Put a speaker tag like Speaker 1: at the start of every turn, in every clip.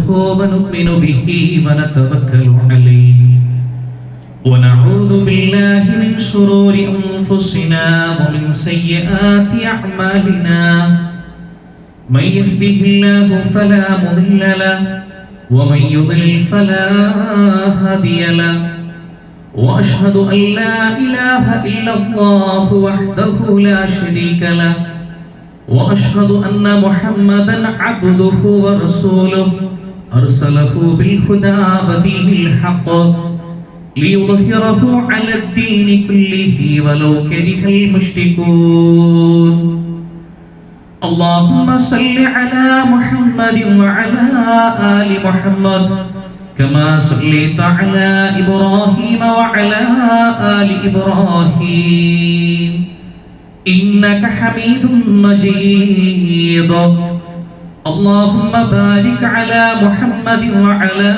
Speaker 1: ونؤمن به ونتوكل عليه ونعوذ بالله من شرور أنفسنا ومن سيئات أعمالنا من يهده الله فلا مضل له ومن يضلل فلا هادي له وأشهد أن لا إله إلا الله وحده لا شريك له وأشهد أن محمدا عبده ورسوله أرسله بالهدى ودين الحق ليظهره على الدين كله ولو كره المشركون اللهم صل على محمد وعلى آل محمد كما صليت على إبراهيم وعلى آل إبراهيم إنك حميد مجيد اللهم بارك على محمد وعلى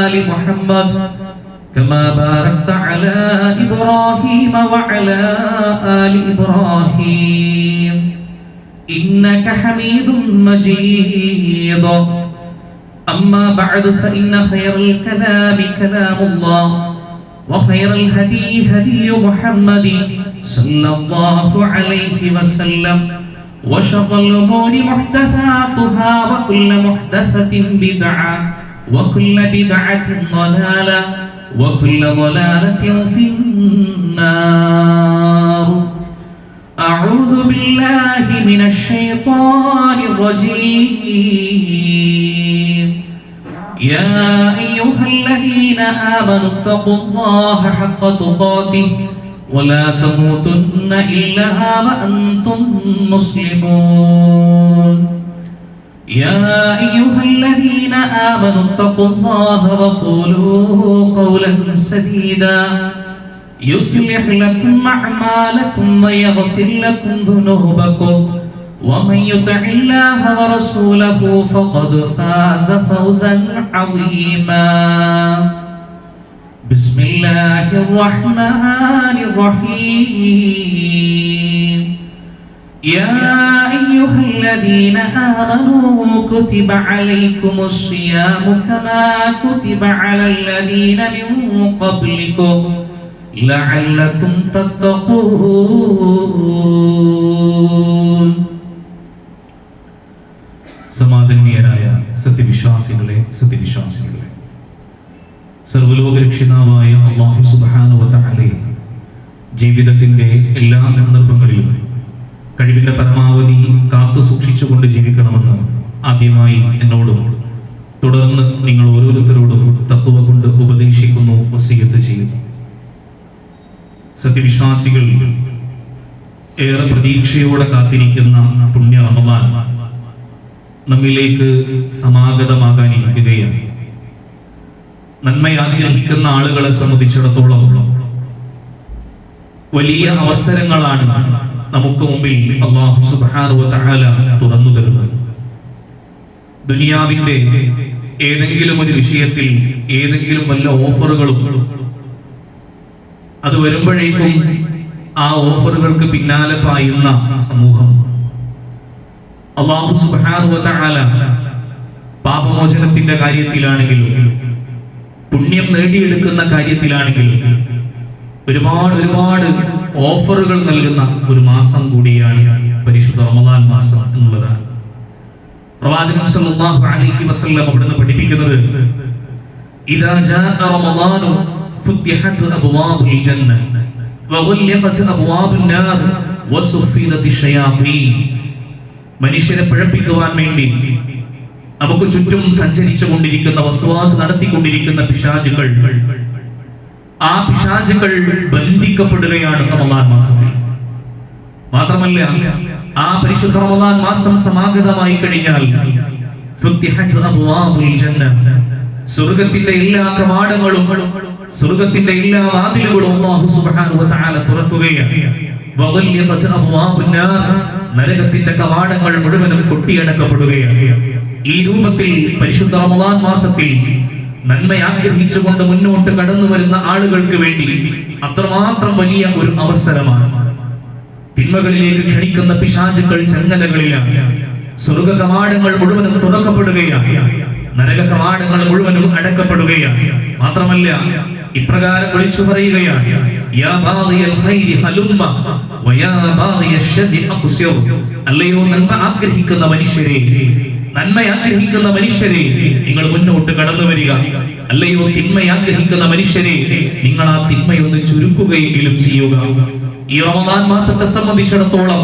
Speaker 1: آل محمد كما باركت على إبراهيم وعلى آل إبراهيم إنك حميد مجيد أما بعد فإن خير الكلام كلام الله وخير الهدي هدي محمد صلى الله عليه وسلم وشر الأمور محدثاتها وكل محدثة بدعة وكل بدعة ضلالة وكل ضلالة في النار أعوذ بالله من الشيطان الرجيم يا أيها الذين آمنوا اتقوا الله حق تقاته ولا تموتن إلا وأنتم مسلمون يا أيها الذين آمنوا اتقوا الله وقولوا قولا سديدا يصلح لكم أعمالكم ويغفر لكم ذنوبكم ومن يطع الله ورسوله فقد فاز فوزا عظيما بسم الله الرحمن الرحيم يا أيها الذين آمنوا كتب عليكم الصيام كما كتب على الذين من قبلكم لعلكم تتقون സമാദരണീയരായ സത്യവിശ്വാസികളെ സർവ്വലോകരക്ഷിതാവായ അല്ലാഹു സുബ്ഹാനഹു വ തആല ജീവിതത്തിന്റെ എല്ലാ സന്ദർഭങ്ങളിലും കഴിവിന്റെ പരമാവധി കാത്തു സൂക്ഷിച്ചുകൊണ്ട് ജീവിക്കണമെന്ന് ആദ്യമായി എന്നോടും തുടർന്ന് നിങ്ങൾ ഓരോരുത്തരോടും തഖ്വ കൊണ്ട് ഉപദേശിക്കുന്നു, വസിയത്ത് ചെയ്യുന്നു. സത്യവിശ്വാസികൾ ഏറെ പ്രതീക്ഷയോടെ കാത്തിരിക്കുന്ന പുണ്യ റമദാൻ നമ്മിലേക്ക് സമാഗതമാകാനിരിക്കുകയാണ്. നന്മ ആഗ്രഹിക്കുന്ന ആളുകളെ സംബന്ധിച്ചിടത്തോളം വലിയ അവസരങ്ങളാണ് നമുക്ക് മുമ്പിൽ അല്ലാഹു സുബ്ഹാനഹു വ തആല തുറന്നു തരുന്നത്. ദുനിയാവിന്റെ ഏതെങ്കിലും ഒരു വിഷയത്തിൽ ഏതെങ്കിലും വല്ല ഓഫറുകളും അത് വരുമ്പോഴേക്കും ആ ഓഫറുകൾക്ക് പിന്നാലെ പായുന്ന സമൂഹം. അല്ലാഹു സുബ്ഹാനഹു വ തആല പാപമോചനത്തിന്റെ കാര്യത്തിലാണെങ്കിലും പുണ്യം നേടിയെടുക്കുന്ന കാര്യത്തിലാണെങ്കിലും ഒരുപാട് ഓഫറുകൾ നൽകുന്ന ഒരു മാസം കൂടിയാണ് പരിശുദ്ധ റമദാൻ മാസം എന്നുള്ളതാണ്. പ്രവാചകൻ സല്ലല്ലാഹു അലൈഹി വസല്ലം അവിടുന്ന് പഠിപ്പിക്കുന്നത് ഇദാ ജാഅ റമദാനു ഫുത്തിഹത് അബ്വാബുൽ ജന്ന വഗുല്ലിഖത് അബ്വാബുൻ നാർ വസുഫിദത് ശയാതീൻ. മനുഷ്യരെ പിഴപ്പിക്കുവാൻ വേണ്ടി നമുക്ക് ചുറ്റും സഞ്ചരിച്ചു കൊണ്ടിരിക്കുന്ന വസ്വാസ് നടത്തിക്കൊണ്ടിരിക്കുന്ന പിശാചുകൾ, ആ പിശാചുകൾ ബന്ധിക്കപ്പെടുകയാണ് റമദാൻ മാസത്തിൽ. മാത്രമല്ല ആ പരിശുദ്ധ റമദാൻ മാസം സമാഗതമായി കഴിഞ്ഞാൽ സ്വർഗത്തിന്റെ എല്ലാ കവാടങ്ങളും സ്വർഗത്തിന്റെ എല്ലാ വാതിലുകളും അല്ലാഹു സുബ്ഹാനഹു വ തആല തുറക്കുകയാണ്. നരകത്തിന്റെ കവാടങ്ങൾ മുഴുവനും കൊട്ടിയടക്കപ്പെടുകയാണ്. ഈ രൂപത്തിൽ പരിശുദ്ധ റമദാൻ മാസത്തിൽ നന്മ ആഗ്രഹിച്ചുകൊണ്ട് മുന്നോട്ട് കടന്നു വരുന്ന ആളുകൾക്ക് വേണ്ടി അത്രമാത്രം വലിയ ഒരു അവസരമാണ്. തിന്മകളിലേക്ക് ക്ഷണിക്കുന്ന പിശാചുക്കൾ ചങ്ങലകളിലാണ്. സ്വർഗ കവാടങ്ങൾ മുഴുവനും തുറക്കപ്പെടുകയാണ്. നരക കവാടങ്ങൾ മുഴുവനും അടക്കപ്പെടുകയാണ്. മാത്രമല്ല ഇപ്രകാരം വിളിച്ചു പറയുകയാണ്, യാ ബാഗിയൽ ഖൈരി ഹലുമ്മ വയാ ബാഗിയൽ ശർരി അഖ്സിർ. അല്ലയോ നന്മ ആഗ്രഹിക്കുന്ന മനുഷ്യരെ, നന്മ ആഗ്രഹിക്കുന്ന മനുഷ്യരെ, നിങ്ങൾ മുന്നോട്ട് കടന്നു വരിക. അല്ലയോ തിന്മ ആഗ്രഹിക്കുന്ന മനുഷ്യരെ, നിങ്ങൾ ആ തിന്മയൊന്ന് ചുരുക്കുകയെങ്കിലും ചെയ്യുക. ഈ റമദാൻ മാസത്തെ സംബന്ധിച്ചിടത്തോളം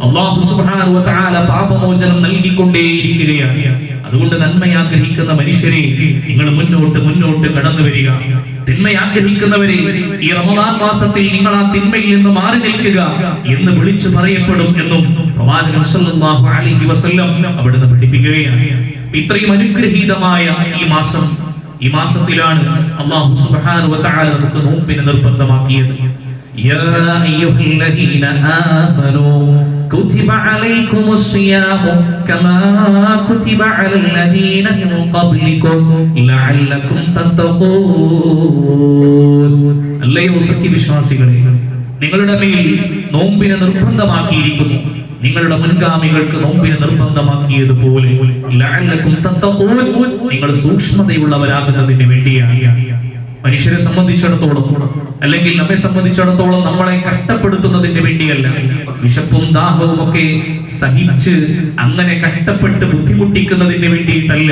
Speaker 1: അല്ലാഹു സുബ്ഹാനഹു വ തആല പാപമോചനം നൽകിക്കൊണ്ടേയിരിക്കുകയാണ്. അതുകൊണ്ട് നന്മ ആഗ്രഹിക്കുന്ന മനുഷ്യരെ, നിങ്ങൾ മുന്നോട്ട് കടന്നു വരിക. തിന്മ ആഗ്രഹിക്കുന്നവരെ, ഈ റമദാൻ മാസത്തിൽ നിങ്ങൾ ആ തിന്മയിൽ നിന്ന് മാറി നിൽക്കുക എന്ന് വിളിച്ചു പറയപ്പെടും എന്നും പ്രവാചകൻ സല്ലല്ലാഹു അലൈഹി വസല്ലം അവിടുന്ന് പഠിപ്പിക്കുകയാണ്. ഇത്രയും അനുഗ്രഹീതമായ ഈ മാസത്തിലാണ് അല്ലാഹു സുബ്ഹാനഹു വ തആല നമുക്ക് നോമ്പിനെ നിർബന്ധമാക്കിയത്. യാ അയ്യുഹല്ലദീന ആമനൂ كتب عليكم الصيام كما كتب على الذين من قبلكم لعلكم تتقون. അല്ലയോ സത്യവിശ്വാസികളെ, നിങ്ങളുടെ മേൽ നോമ്പിനെ നിർബന്ധമാക്കിയിരിക്കുന്നു, നിങ്ങളുടെ മുൻഗാമികൾക്ക് നോമ്പിനെ നിർബന്ധമാക്കിയതുപോലെ ലഅല്ലക്കും തത്തഖൂൻ, നിങ്ങൾ സൂക്ഷ്മതയുള്ളവരാകുന്നതിന് വേണ്ടിയാണ്. മനുഷ്യരെ സംബന്ധിച്ചിടത്തോളം, അല്ലെങ്കിൽ നമ്മെ സംബന്ധിച്ചിടത്തോളം നമ്മളെ കഷ്ടപ്പെടുത്തുന്നതിന് വേണ്ടിയല്ല. വിശപ്പും ദാഹവും ഒക്കെ സഹിച്ച് അങ്ങനെ കഷ്ടപ്പെട്ട് ബുദ്ധിമുട്ടിക്കുന്നതിന് വേണ്ടിയിട്ടല്ല.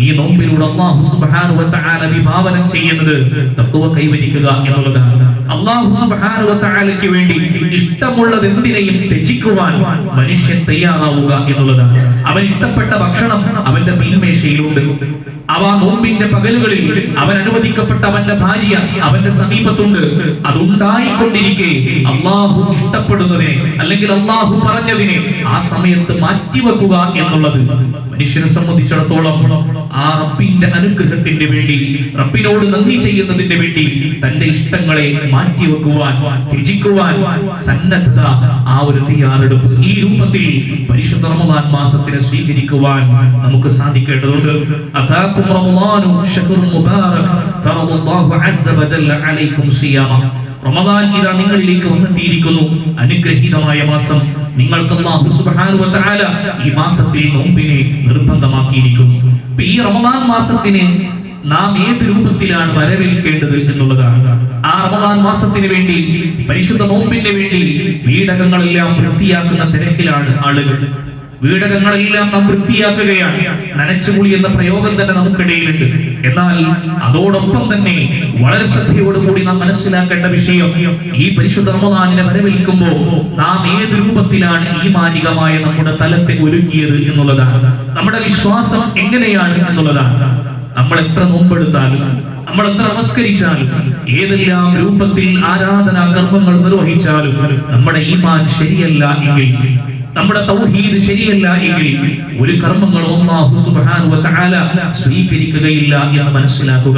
Speaker 1: ഈ നോമ്പിലൂടെ അല്ലാഹു സുബ്ഹാനഹു വ തആല വിഭാവനം ചെയ്യുന്നത് തഖ്വ കൈവരിക്കുക എന്നുള്ളതാണ്. അല്ലാഹു സുബ്ഹാനഹു വ തആലയ്ക്ക് വേണ്ടി ഇഷ്ടമുള്ളത് എന്തിനേയും ത്യജിക്കുവാൻ മനുഷ്യൻ തയ്യാറാവുക എന്നുള്ളതാണ്. അവൻ ഇഷ്ടപ്പെട്ട ഭക്ഷണം അവന്റെ തീന്മേശയിലുണ്ട്. അവ നോമ്പിന്റെ പകലുകളിൽ അവൻ അനുവദിക്കപ്പെട്ട അവന്റെ ഭാര്യ അവന്റെ സമീപത്തുണ്ട്. അതുണ്ടായിക്കൊണ്ടിരിക്കെ അള്ളാഹു ഇഷ്ടപ്പെടുന്നതിനെ, അല്ലെങ്കിൽ അള്ളാഹു പറഞ്ഞതിനെ ആ സമയത്ത് മാറ്റിവെക്കുക എന്നുള്ളത് മനുഷ്യനെ സംബന്ധിച്ചിടത്തോളം ആ റബ്ബിന്റെ അനുഗ്രഹത്തിന്റെ വേണ്ടി, റബ്ബിനോട് നന്ദി ചെയ്യുന്നതിന് വേണ്ടി തന്റെ ഇഷ്ടങ്ങളെ മാറ്റിവെക്കുവാൻ, ത്യജിക്കുവാൻ സന്നദ്ധത, ആ ഒരു തയ്യാറെടുപ്പ് ഈ രൂപത്തിൽ പരിശുദ്ധ റമദാൻ മാസത്തിനെ സ്വീകരിക്കുവാൻ നമുക്ക് സാധിക്കേണ്ടതുണ്ട്. റമദാനു ശഹ്റുൻ മുബാറക് ഫറദല്ലാഹു അസ്സ വജല്ല അലൈക്കും സിയാമ. റമദാൻ ഇതാ നിങ്ങളിലേക്ക് വന്നെത്തിയിരിക്കുന്നു, അനുഗ്രഹീതമായ മാസം. നിങ്ങൾക്ക് അല്ലാഹു സുബ്ഹാനഹു വ തആല ഈ മാസത്തിൽ നോമ്പിനെ നിർബന്ധമാക്കിയിരിക്കുന്നു. ഈ റമദാൻ മാസത്തിനെ നാം ഏത് രൂപത്തിലാണ് വരവേൽക്കേണ്ടത് എന്നുള്ളതാണ്. ആ റമദാൻ മാസത്തിന് വേണ്ടി, പരിശുദ്ധ നോമ്പിന് വേണ്ടി വീടകങ്ങളെല്ലാം വൃത്തിയാക്കുന്ന തിരക്കിലാണ് ആളുകൾ. വീടകങ്ങളെല്ലാം നാം വൃത്തിയാക്കുകയാണ്. നനച്ചുകുളി എന്ന പ്രയോഗം തന്നെ നമുക്കിടയിലുണ്ട്. എന്നാൽ അതോടൊപ്പം തന്നെ വളരെ ശ്രദ്ധയോടുകൂടി നാം മനസ്സിലാക്കേണ്ട വിഷയം, ഈ പരിശുദ്ധ റമദാനിനെ വരവേൽക്കുമ്പോൾ നാം ഏത് രൂപത്തിലാണ് ഈമാനികമായ നമ്മുടെ തലത്തെ ഒരുക്കിയത് എന്നുള്ളതാണ്. നമ്മുടെ വിശ്വാസം എങ്ങനെയാണ് എന്നുള്ളതാണ്. നമ്മൾ എത്ര നോമ്പെടുത്താലും, നമ്മൾ എത്ര നമസ്കരിച്ചാലും, ഏതെല്ലാം രൂപത്തിൽ ആരാധനാ കർമ്മങ്ങൾ നിർവഹിച്ചാലും നമ്മുടെ ഈമാൻ ശരിയല്ല എങ്കിൽ, നമ്മുടെ തൗഹീദ് ശരിയല്ല എങ്കിൽ ഒരു കർമ്മങ്ങളും അല്ലാഹു സുബ്ഹാനഹു വ തആല സ്വീകരിക്കുകയില്ല എന്ന് മനസ്സിലാക്കുക.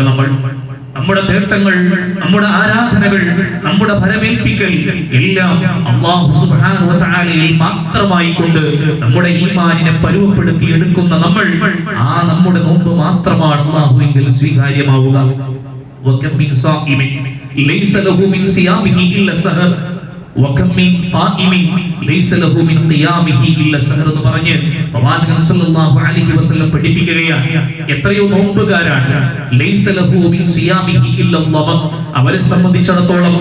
Speaker 1: നമ്മുടെ തേട്ടങ്ങൾ, നമ്മുടെ ആരാധനകൾ, നമ്മുടെ ഭരമേൽപ്പിക്കൽ എല്ലാം അല്ലാഹു സുബ്ഹാനഹു വ തആലയിൽ മാത്രമായി കൊണ്ട് നമ്മുടെ ഈമാനിനെ പരുവപ്പെടുത്തി എടുക്കുന്ന നമ്മുടെ നോമ്പ് മാത്രമാണ് അല്ലാഹുവിൽ സ്വീകാര്യമാവുക. വകം മിൻ സായിമിൻ ലൈസ ലഹു മിൻ സിയാമിഹി ഇല്ല സഹർ വകം മിൻ ഖായിമിൻ ലൈസ ലഹു മിൻ ഖിയാമിഹി ഇല്ല സഹർ എന്ന് പറഞ്ഞ് പ്രവാചകൻ സല്ലല്ലാഹു അലൈഹി വസല്ലം പഠിപ്പിക്കുകയാണ്. എത്രയോ നോമ്പുകാരാണ് ലൈസ ലഹു മിൻ സിയാമിഹി ഇല്ല ളമ, അവരെ സംബന്ധിച്ചിടത്തോളം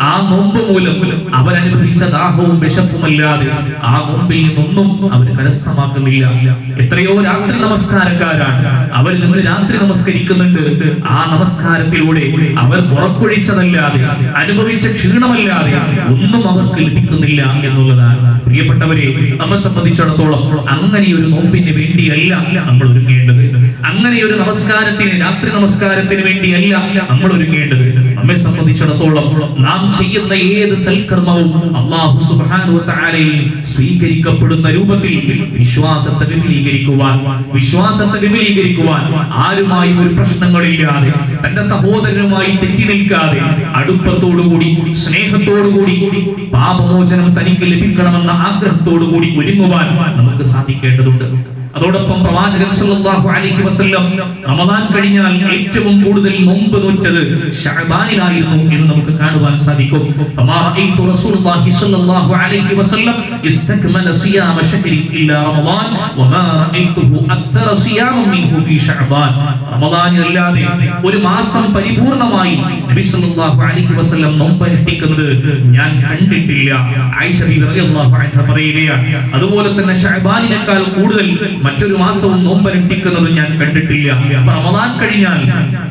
Speaker 1: ആ നോമ്പ് മൂലം അവരനുഭവിച്ച ദാഹവും വിശപ്പുമല്ലാതെ ആ നോമ്പിൽ നിന്നൊന്നും അവർ കരസ്ഥമാക്കുന്നില്ല. എത്രയോ രാത്രി നമസ്കാരക്കാരാണ്, അവർ നിന്ന് രാത്രി നമസ്കരിക്കുന്നുണ്ട്. ആ നമസ്കാരത്തിലൂടെ അവർ ഉറക്കൊഴിച്ചതല്ലാതെ, അനുഭവിച്ച ക്ഷീണമല്ലാതെ ഒന്നും അവർക്ക് ലഭിക്കുന്നില്ല എന്നുള്ളതാണ്. പ്രിയപ്പെട്ടവരെ, നമ്മെ സംബന്ധിച്ചിടത്തോളം അങ്ങനെ ഒരു നോമ്പിന് വേണ്ടിയല്ല നമ്മൾ ഒരുങ്ങേണ്ടത്. അങ്ങനെ ഒരു നമസ്കാരത്തിന്, രാത്രി നമസ്കാരത്തിന് വേണ്ടിയല്ല നമ്മൾ ഒരുങ്ങേണ്ടത്. നമ്മെ സംബന്ധിച്ചിടത്തോളം നാം ചെയ്യുന്ന ഏത് സൽക്കർമ്മവും അല്ലാഹു സുബ്ഹാനഹു വ തആലയിൽ സ്വീകരിക്കപ്പെടുന്ന രൂപത്തിൽ വിശ്വാസത്തെ വിപുലീകരിക്കുവാൻ ആരുമായി ഒരു പ്രശ്നങ്ങളില്ലാതെ, തന്റെ സഹോദരനുമായി തെറ്റി നിൽക്കാതെ, അടുപ്പത്തോടുകൂടി, സ്നേഹത്തോടുകൂടി, പാപമോചനം തനിക്ക് ലഭിക്കണമെന്ന ആഗ്രഹത്തോടുകൂടി ഒരുങ്ങുവാൻ നമുക്ക് സാധിക്കേണ്ടതുണ്ട്. അതോടൊപ്പം പ്രവാചകൻ സല്ലല്ലാഹു അലൈഹി വസല്ലം റമദാൻ കഴിഞ്ഞാൽ ഏറ്റവും കൂടുതൽ നോമ്പ് നോറ്റത് ശഅബാനിലായിരുന്നു എന്ന് നമുക്ക് കാണുവാൻ സാധിക്കും. റഅയ്തു റസൂലുള്ളാഹി സല്ലല്ലാഹു അലൈഹി വസല്ലം ഇസ്തക്മല സിയാമ ശഹരി ഇല്ലാ റമദാൻ വമാ റഅയ്തുഹു അക്തറ സിയാമൻ മിൻഹു ഫീ ശഅബാൻ. റമദാനിലല്ലാതെ ഒരു മാസം പരിപൂർണമായി നബി സല്ലല്ലാഹു അലൈഹി വസല്ലം നോമ്പ് അനുഷ്ഠിക്കുന്നത് ഞാൻ കണ്ടിട്ടില്ല. ആയിഷ റളിയല്ലാഹു അൻഹ പറയുകയാണ്, അതുപോലെ തന്നെ ശഅബാനിനേക്കാൾ കൂടുതൽ മറ്റൊരു മാസവും നോമ്പ് അനുഷ്ഠിക്കുന്നത് ഞാൻ കണ്ടിട്ടില്ല. റമദാൻ കഴിഞ്ഞാൽ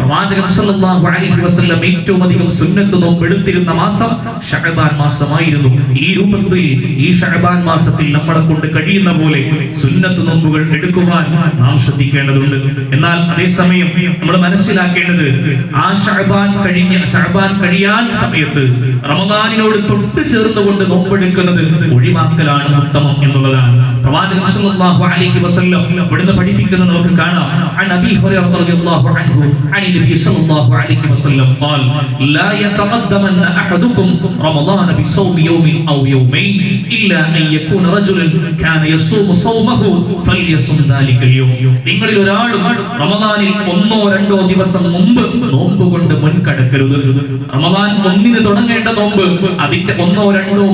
Speaker 1: പ്രവാചകൻ സല്ലല്ലാഹു അലൈഹി വസല്ലം ഏറ്റവും അധികം സുന്നത്ത് നോമ്പ് എടുത്തിരുന്ന മാസം ശഅബാൻ മാസമായിരുന്നു. ഈ രൂപത്തിൽ ഈ ശഅബാൻ മാസത്തിൽ നമ്മളെ കൊണ്ട് കഴിയുന്ന പോലെ സുന്നത്ത് നോമ്പുകൾ എടുക്കുവാൻ നാം ശ്രദ്ധിക്കേണ്ടതുണ്ട്. എന്നാൽ അതേസമയം നമ്മൾ മനസ്സിലാക്കേണ്ടത് ആ ശഅബാൻ കഴിയാൻ സമയത്ത് റമദാനിനോട് തൊട്ട് ചേർന്നുകൊണ്ട് നോമ്പെടുക്കുന്നത് ഒഴിവാക്കലാണ് ഉത്തമം എന്നുള്ളതാണ്. പ്രവാചകൻ സല്ലല്ലാഹു അലൈഹി വസല്ലം ഇവിടുന്ന് പഠിപ്പിക്കുന്നത് നമുക്ക് കാണാം. അൻ അബീ ഹുറൈറ റളിയല്ലാഹു അൻഹു അനി നബി സല്ലല്ലാഹു അലൈഹി വസല്ലം ഖാൽ ലാ യതഖദ്ദമന്ന അഹദുകും റമദാന ബിസൗമി യൗമിൻ ഔ യൗമൈൻ ഇല്ലാ അൻ യകൂന റജുലൻ കാന യസൂമു സൗമഹു ഫൽയസും ദാലികൽ യൗം. നിങ്ങളിൽ ഒരാളും റമദാനിൽ ഒന്നോ രണ്ടോ ദിവസം മുമ്പ് നോമ്പ് കൊണ്ട് മുൻകടക്കരുത്. റമദാൻ ഒന്നിന് തുടങ്ങേണ്ട നോമ്പ് അതിന്റെ ഒന്നോ രണ്ടോ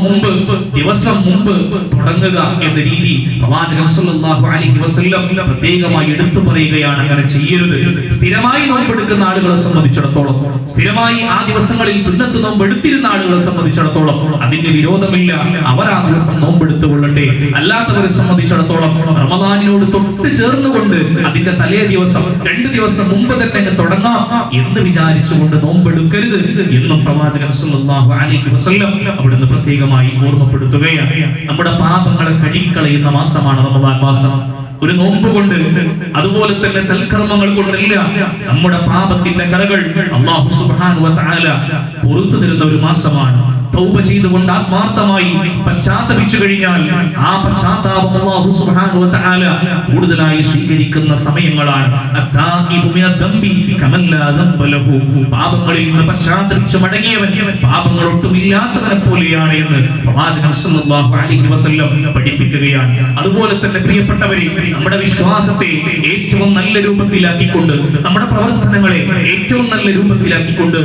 Speaker 1: ദിവസം മുമ്പ് തുടങ്ങുക എന്ന രീതി പ്രവാചകൻ സല്ലല്ലാഹു അലൈഹി വസല്ലം പ്രത്യേകമായി എടുത്തു പറയുകയാണ്. അങ്ങനെ ചെയ്യരുത്. സ്ഥിരമായി നോമ്പെടുക്കുന്ന ആളുകളെ സംബന്ധിച്ചിടത്തോളം, സ്ഥിരമായി ആ ദിവസങ്ങളിൽ സുന്നത്ത് നോമ്പ് എടുത്തിരുന്ന ആളുകളെ സംബന്ധിച്ചിടത്തോളം അതിന് വിരോധമില്ല. അവർ ആ ദിവസം നോമ്പെടുത്തു കൊള്ളട്ടെ. അല്ലാത്തവരെ സംബന്ധിച്ചിടത്തോളം റമദാനിനോട് തൊട്ട് ചേർന്നുകൊണ്ട് അതിന്റെ തലേ ദിവസം 2 ദിവസം മുമ്പ് തന്നെ തുടങ്ങാം എന്ന് വിചാരിച്ചുകൊണ്ട് നോമ്പെടുക്കരുത് എന്നും പ്രവാചകൻ സല്ലല്ലാഹു അലൈഹി വസല്ലം അവിടുന്ന് പ്രത്യേകമായി ഓർമ്മപ്പെടുത്തുകയാണ്. നമ്മുടെ പാപങ്ങളെ കഴുകിക്കളയുന്ന മാസമാണ് റമദാൻ മാസം. ഒരു നോമ്പ് കൊണ്ട് അതുപോലെ തന്നെ സൽക്കർമ്മങ്ങൾ കൊണ്ടല്ല നമ്മുടെ പാപത്തിന്റെ കറകൾ അല്ലാഹു സുബ്ഹാനഹു വ തആല പുറത്തു തരുന്ന ഒരു മാസമാണ്. തൗബ ചെയ്തുകൊണ്ട് ആത്മാർത്ഥമായി പശ്ചാത്തപിച്ചു കഴിഞ്ഞാൽ ആ പശ്ചാത്താപം അല്ലാഹു സുബ്ഹാനഹു വ തആല കൂടുതലായി സ്വീകരിക്കുന്ന സമയങ്ങളാണ്. അത്താഇബു മിനദ് ദംബി കമൻ ലാ ദംബ ലഹു. പാപങ്ങളിൽ നിന്ന് പശ്ചാത്തപിച്ചു മടങ്ങിയവൻ പാപങ്ങൾ ഒട്ടുമില്ലാത്തവനെ പോലെയാണ് എന്ന് പ്രവാചകൻ സല്ലല്ലാഹു അലൈഹി വസല്ലം പഠിപ്പിക്കുകയാണ്. അതുപോലെ തന്നെ പ്രിയപ്പെട്ടവരെ, നമ്മുടെ വിശ്വാസത്തെ ഏറ്റവും നല്ല രൂപത്തിലാക്കിക്കൊണ്ട്, നമ്മുടെ പ്രവർത്തനങ്ങളെ ഏറ്റവും നല്ല രൂപത്തിലാക്കിക്കൊണ്ട്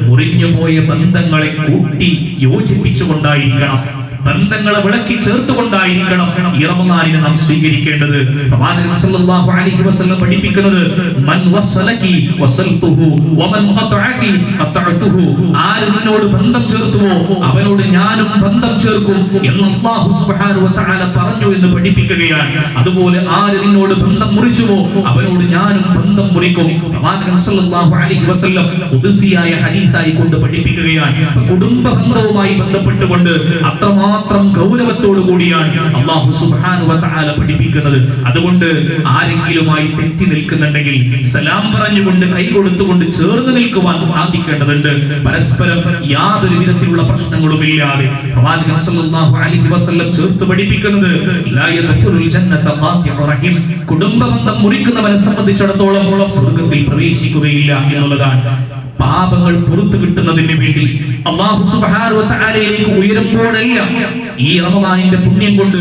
Speaker 1: മുറിഞ്ഞുപോയ ബന്ധങ്ങളെ കൂട്ടി യോജിപ്പിച്ചുകൊണ്ടായിരിക്കണം, ബന്ധങ്ങളെ വിളക്കി ചേർത്തുകൊണ്ടായിരിക്കണം ഈ റമദാനിനെ നാം സ്വീകരിക്കേണ്ടത്. പ്രവാചകൻ സല്ലല്ലാഹു അലൈഹി വസല്ലം പഠിപ്പിക്കുന്നത് മൻ വസലകി വസൽതുഹു വമൻ ഖതഅകി ഖതഅതുഹു. ആര് നിന്നോട് ബന്ധം ചേർത്തുവോ അവനോട് ഞാനും ബന്ധം ചേർക്കും എന്ന് അല്ലാഹു സുബ്ഹാനഹു വ തആല പറഞ്ഞു എന്ന് പഠിപ്പിക്കുകയാണ്. അതുപോലെ ആര് നിന്നോട് ബന്ധം മുറിച്ചുവോ അവനോട് ഞാനും ബന്ധം മുറിക്കും. പ്രവാചകൻ സല്ലല്ലാഹു അലൈഹി വസല്ലം ഖുദ്സിയായ ഹദീസായി കൊണ്ട് പഠിപ്പിക്കുകയാണ്. കുടുംബ ബന്ധവുമായി ബന്ധപ്പെട്ടുകൊണ്ട് അത്രമാത്രം ഗൗരവത്തോടു കൂടിയാണ് അല്ലാഹു സുബ്ഹാനഹു വ തആല പഠിപ്പിക്കുന്നത്. അതുകൊണ്ട് ആരെങ്കിലുമായി തെറ്റി നിൽക്കുന്നുണ്ടെങ്കിൽ സലാം പറഞ്ഞുകൊണ്ട് കൈ കൊടുത്തുകൊണ്ട് ചേർന്ന് നിൽക്കുവാൻ സാധിക്കേണ്ടതുണ്ട്. പരസ്പരം യാതൊരു വിധത്തിലുള്ള പ്രശ്നങ്ങളും ഇല്ലാതെ പ്രവാചകൻ സല്ലല്ലാഹു അലൈഹി വസല്ലം ചേർത്ത് പഠിപ്പിക്കുന്നത് ലാ യദ്ഖുലുൽ ജന്നത ഖാതിഉ റഹിം. കുടുംബ ബന്ധം മുറിക്കുന്നവനെ സംബന്ധിച്ചിടത്തോളം സ്വർഗ്ഗത്തിൽ പ്രവേശിക്കുകയില്ല എന്നുള്ളതാണ്. പാപങ്ങൾ പുറത്തു കിട്ടുന്നതിന് വേണ്ടി അല്ലാഹു സുബ്ഹാനഹു വ തആലയിലേക്ക് ഉയരുമ്പോഴെല്ലാം ഈ റമദാനിന്റെ പുണ്യം കൊണ്ട്,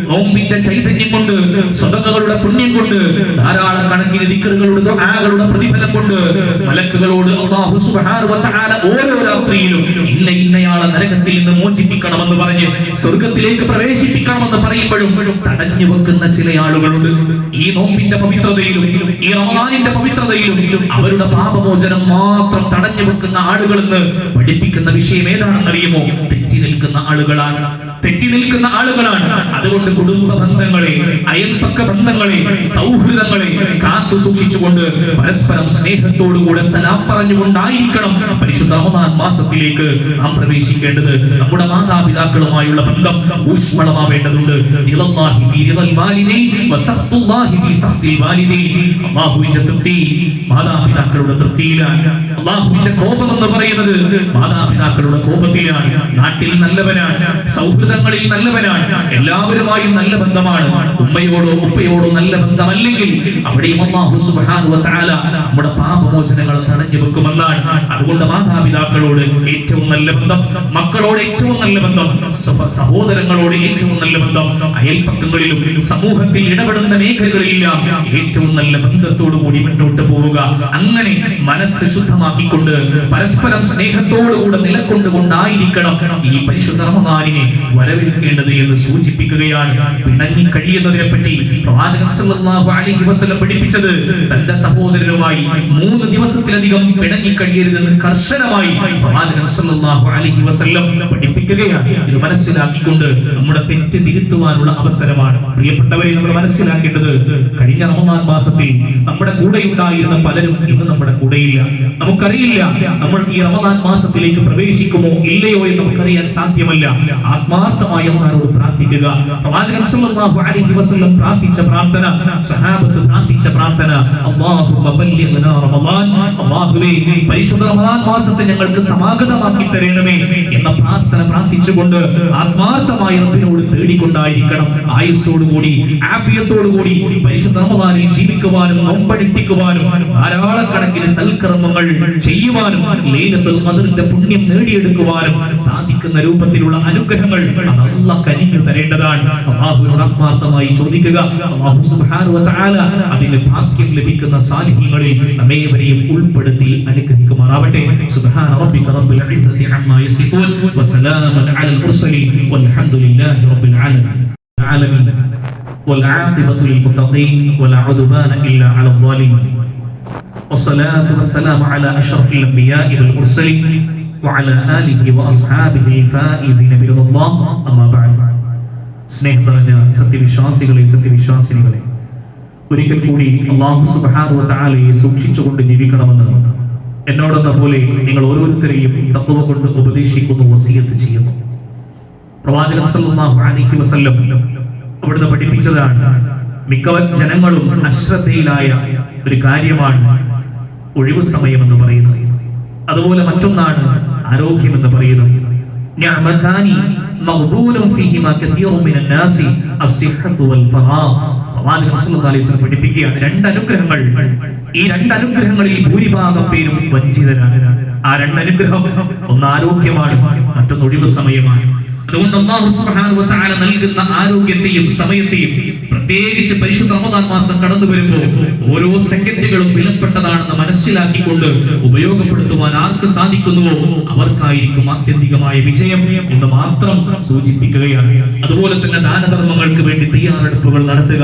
Speaker 1: നോമ്പിന്റെ ചൈതന്യം കൊണ്ട്, സദഖകളുടെ പുണ്യം കൊണ്ട്, ധാരാളം കണക്കിന് ദിക്റുകളുടെ ദുആകളുടെ പ്രതിഫലം കൊണ്ട് മലക്കുകളോട് അല്ലാഹു സുബ്ഹാനഹു വ തആല ഓരോ രാത്രിയിലും ഇന്നയാളെ നരകത്തിൽ നിന്ന് മോചിപ്പിക്കണമെന്ന് പറഞ്ഞ് സ്വർഗ്ഗത്തിലേക്ക് പ്രവേശിപ്പിക്കണമെന്ന് പറയുമ്പോഴും തടഞ്ഞു വെക്കുന്ന ചില ആളുകളുണ്ട്. ഈ നോമ്പിന്റെ പവിത്രതയിലും ഈ റമദാനിന്റെ പവിത്രതയിലും അവരുടെ പാപമോചനം മാത്രം തടഞ്ഞു വെക്കുന്ന ആളുകളെന്ന് പഠിപ്പിക്കുന്ന വിഷയം ഏതാണെന്നറിയുമോ? തെറ്റി നിൽക്കുന്ന ആളുകളാണ്. അതുകൊണ്ട് കുടുംബ ബന്ധങ്ങളെ, അയൽപക്ക ബന്ധങ്ങളെ, സൗഹൃദങ്ങളെ കാത്തു സൂക്ഷിച്ചുകൊണ്ട് പരസ്പരം സ്നേഹത്തോടുകൂടെ സലാം പറഞ്ഞുകൊണ്ടായിരിക്കണം പരിശുദ്ധ റമദാൻ മാസത്തിലേക്ക് നാം പ്രവേശിക്കേണ്ടത്. നമ്മുടെ മാതാപിതാക്കളുമായുള്ള ബന്ധം ഊഷ്മളമാവേണ്ടതുണ്ട്. അല്ലാഹുവിന്റെ തൃപ്തി മാതാപിതാക്കളുടെ തൃപ്തിയിലാണ്. അല്ലാഹുവിന്റെ കോപം എന്ന് പറയുന്നത് മാതാപിതാക്കളുടെ കോപത്തിലാണ്. നാട്ടിൽ നല്ലവനാണ്, സൗഹൃദങ്ങളിൽ നല്ലവനാണ്, എല്ലാവരുമായും നല്ല ബന്ധമാണ്. ഉമ്മയോടോ ഉപ്പയോടോ നല്ല ബന്ധമല്ലെങ്കിൽ അവിടെയും അല്ലാഹു സുബ്ഹാനഹു വ തആല നമ്മുടെ പാപമോചനങ്ങൾ തടഞ്ഞു വെക്കുമെന്നാണ്. അതുകൊണ്ട് മാതാപിതാക്കളോട് ഏറ്റവും നല്ല ബന്ധം, മക്കളോട് ഏറ്റവും നല്ല ബന്ധം, സഹോദരങ്ങളോട് ഏറ്റവും നല്ല ബന്ധം, അയൽപക്കങ്ങളിലും സമൂഹത്തിൽ ഇടപെടുന്ന മേഖലകളിലെല്ലാം ഏറ്റവും നല്ല ബന്ധത്തോടു കൂടി മുന്നോട്ട് പോവുക. അങ്ങനെ മനസ്സ് ശുദ്ധമാക്കിക്കൊണ്ട് പരസ്പരം സ്നേഹത്തോടുകൂടെ നിലകൊണ്ടുകൊണ്ടായിരിക്കണം ഈ പരിശുദ്ധ റമദാനിനെ വരവേൽക്കേണ്ടത് എന്ന് സൂചിപ്പിക്കുകയാണ്. പിണങ്ങി കഴിയുന്നതിനെ പറ്റി പ്രവാചകൻ സല്ലല്ലാഹു അലൈഹി വസല്ലം പഠിപ്പിച്ചത് തന്റെ സഹോദരനുമായി 3 ദിവസത്തിലധികം പിണങ്ങി കഴിയരുതെന്ന് കർശനമായി പ്രവാചകൻ സല്ലല്ലാഹു അലൈഹി വസല്ലം പഠിപ്പിക്കുകയാണ്. ഇത് മനസ്സിലാക്കിക്കൊണ്ട് നമ്മുടെ തെറ്റ് തിരുത്തുവാനുള്ള അവസരമാണ്. പ്രിയപ്പെട്ടവരെ, നമ്മൾ മനസ്സിലാക്കേണ്ടത് കഴിഞ്ഞ റമദാൻ മാസത്തിൽ നമ്മുടെ കൂടെ ഉണ്ടായിരുന്ന പലരും ഇന്ന് നമ്മുടെ കൂടെയില്ല. നമുക്കറിയില്ല നമ്മൾ ഈ റമദാൻ മാസത്തിലേക്ക് പ്രവേശിക്കുമോ ഇല്ലയോ എന്ന് നമുക്കറിയാൻ സാധ്യമല്ല. ആത്മാർത്ഥമായി അല്ലാഹുവോട് പ്രാർത്ഥിക്കുക. പ്രവാചകൻ സല്ലല്ലാഹു അലൈഹി വസല്ലം പ്രാർത്ഥിച്ച പ്രാർത്ഥന, സഹാബത്ത് പ്രാർത്ഥിച്ച പ്രാർത്ഥന, അല്ലാഹുമ്മ ബല്ലിഗ്നാ റമദാൻ, അല്ലാഹുവേ പരിശുദ്ധ റമദാൻ മാസത്തെ ഞങ്ങൾക്ക് സമാഗതമാക്കി തരണമേ എന്ന പ്രാർത്ഥന പ്രാർത്ഥിച്ചുകൊണ്ട് ആത്മാർത്ഥമായി റബ്ബിനോട് തേടിക്കൊണ്ടായിരിക്കണം ആയുസ്സോടുകൂടി ആഫിയത്തോടുകൂടി പരിശുദ്ധ റമദാനിൽ ജീവിക്കുവാനും നോമ്പനുഷ്ഠിക്കുവാനും ധാരാളക്കണക്കിന് സൽക്കർമ്മങ്ങൾ ചെയ്യുവാനും ലൈലത്തുൽ ഖദറിന്റെ പുണ്യം നേടിയെടുക്കുവാനും സാധിക്കുന്ന രൂപത്തിലുള്ള അനുഗ്രഹങ്ങൾ അല്ലാഹു കനിഞ്ഞു തരേണ്ടതാണ്. അല്ലാഹുവിനോട് ആത്മാർത്ഥമായി ചോദിക്കുക. അല്ലാഹു സുബ്ഹാനഹു വ തആല അതിന്റെ ഭാഗ്യം ലഭിക്കുന്ന സാലിഹീങ്ങളിൽ നമ്മേവരെയും ഉൾപ്പെടുത്തി അനുഗ്രഹിക്കുമാറാവട്ടെ. സുബ്ഹാന റബ്ബിക റബ്ബിൽ ഇസ്സതി അമ്മാ യസിഫൂൻ വസലാമുൻ അലൽ മുർസലീൻ വൽഹംദുലില്ലാഹി റബ്ബിൽ ആലമീൻ والعاقبة للمتقين ولا عدوان إلا على الظالمين والصلاة والسلام على أشرف الأنبياء والمرسلين وعلى آله وأصحابه الفائزين برضا الله أما بعد. സ്നേഹം നിറഞ്ഞ സത്യവിശ്വാസികളെ, ഒരിക്കൽ കൂടി അല്ലാഹു സുബ്ഹാനഹു വ തആലയെ സൂക്ഷിച്ചുകൊണ്ട് ജീവിക്കണമെന്ന് എന്നോടെന്ന പോലെ നിങ്ങൾ ഓരോരുത്തരെയും തഖ്വ കൊണ്ട് ഉപദേശിക്കുന്നു, വസിയത്ത് ചെയ്യുന്നു. പ്രവാചകൻ സല്ലല്ലാഹു അലൈഹി വസല്ലം അവിടുന്ന് പഠിപ്പിച്ചതാണ്, മിക്ക ജനങ്ങളും അശ്രദ്ധയിലായ ഒരു കാര്യമാണ് ഒഴിവു സമയം എന്ന് പറയുന്നത്. അതുപോലെ മറ്റൊന്നാണ് ആരോഗ്യം എന്ന് പറയുന്നത്. നിഅമതാനി മഗ്ബൂലുൻ ഫീഹിമാ കതീറുൻ മിനൻ നാസി അസ്സിഹ്ഹത്തു വൽ ഫറാഗ്. പ്രവാചകൻ സല്ലല്ലാഹു അലൈഹി വസല്ലം പഠിപ്പിക്കുകയാണ്, 2 അനുഗ്രഹങ്ങൾ. ഈ 2 അനുഗ്രഹങ്ങളിൽ ഭൂരിഭാഗം പേരും വഞ്ചിതരാണ്. ആ 2 അനുഗ്രഹം, ഒന്ന് ആരോഗ്യമാണ്, മറ്റൊന്ന് ഒഴിവു സമയമാണ്. അതുകൊണ്ട് അല്ലാഹു സുബ്ഹാനഹു വ തആല നൽകുന്ന ആരോഗ്യത്തെയും സമയത്തെയും, പ്രത്യേകിച്ച് പരിശുദ്ധ റമദാൻ മാസം കടന്നു വരുമ്പോൾ ഓരോ സെക്കൻഡുകളും വിലപ്പെട്ടതാണെന്ന് മനസ്സിലാക്കിക്കൊണ്ട് ഉപയോഗപ്പെടുത്തുവാൻ ആർക്ക് സാധിക്കുന്നുവോ അവർക്കായിരിക്കും ആത്യന്തികമായ വിജയം എന്ന് മാത്രം സൂചിപ്പിക്കുകയാണ്. അതുപോലെ തന്നെ ദാനധർമ്മങ്ങൾക്ക് വേണ്ടി തയ്യാറെടുപ്പുകൾ നടത്തുക.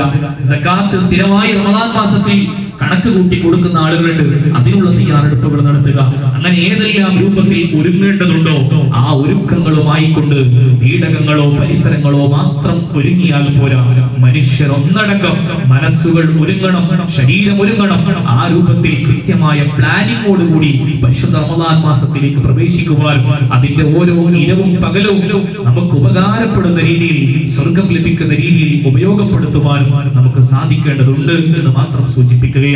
Speaker 1: സകാത്ത് സ്ഥിരമായി റമദാൻ മാസത്തിൽ കണക്ക് കൂട്ടി കൊടുക്കുന്ന ആളുകളുണ്ട്, അതിനുള്ള തയ്യാറെടുപ്പുകൾ നടത്തുക. അങ്ങനെ ഏതെല്ലാം രൂപത്തിൽ ഒരുങ്ങേണ്ടതുണ്ടോ ആ ഒരുക്കങ്ങളുമായി കൊണ്ട് പീഡകങ്ങളോ പരിസരങ്ങളോ മാത്രം ഒരുങ്ങിയാൽ പോരാ. മനുഷ്യർ ഒന്നടങ്കം മനസ്സുകൾ ഒരുങ്ങണം, ശരീരം ഒരുങ്ങണം. ആ രൂപത്തിൽ കൃത്യമായ പ്ലാനിങ്ങോടുകൂടി പരിശുദ്ധ റമദാൻ മാസത്തിലേക്ക് പ്രവേശിക്കുവാനും അതിന്റെ ഓരോ ഇരവും പകലും നമുക്ക് ഉപകാരപ്പെടുന്ന രീതിയിൽ, സ്വർഗം ലഭിക്കുന്ന രീതിയിൽ ഉപയോഗപ്പെടുത്തുവാനും നമുക്ക് സാധിക്കേണ്ടതുണ്ട് എന്ന് മാത്രം സൂചിപ്പിക്കുകയാണ്.